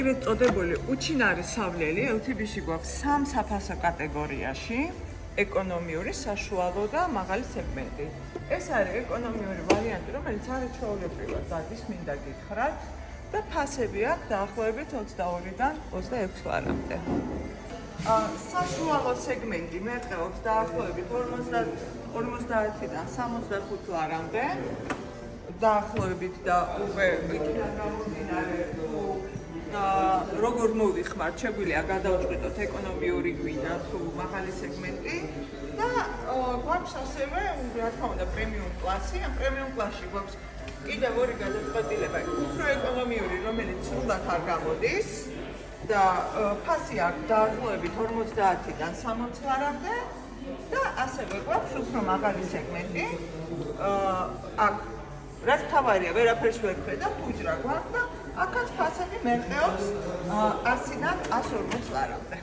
ეგრეთ წოდებული უჩინარი სავლელი LTV-ში გვაქვს 3 საფასო კატეგორიაში, ეკონომიური, საშუალო და მაღალი სეგმენტი. ეს არის ეკონომიური ვარიანტი, რომელიც არაჩვეულებრივად დადის, მინდა გითხრათ და ფასები აქვს დაახლოებით 22-დან 26 ლარამდე. საშუალო სეგმენტი მერყეობს დაახლოებით 50-დან 65 ლარამდე. დაახლოებით და უკვე იქიდან გამომდინარე და როგორ მოვიხმართ, შეგვიძლია გადავწყვიტოთ ეკონომიური გვინდა თუ მაღალი სეგმენტი და გვაქვს ასევე, რა თქმა უნდა, პრემიუმ კლასი. ამ პრემიუმ კლასში გვაქვს კიდევ ორი გადაწყვეტილება, უფრო ეკონომიური, რომელიც სრულად არ გამოდის და ფასი აქვს დაახლოებით 50-დან 60 ლარამდე და ასევე გვაქვს უფრო მაღალი სეგმენტი. აქ რაც თავარია, ვერაფერს ვერ ქმნე და ფუჭრა გვაქვს და აქაც ფასები მერყეობს 100-დან 140 ლარამდე.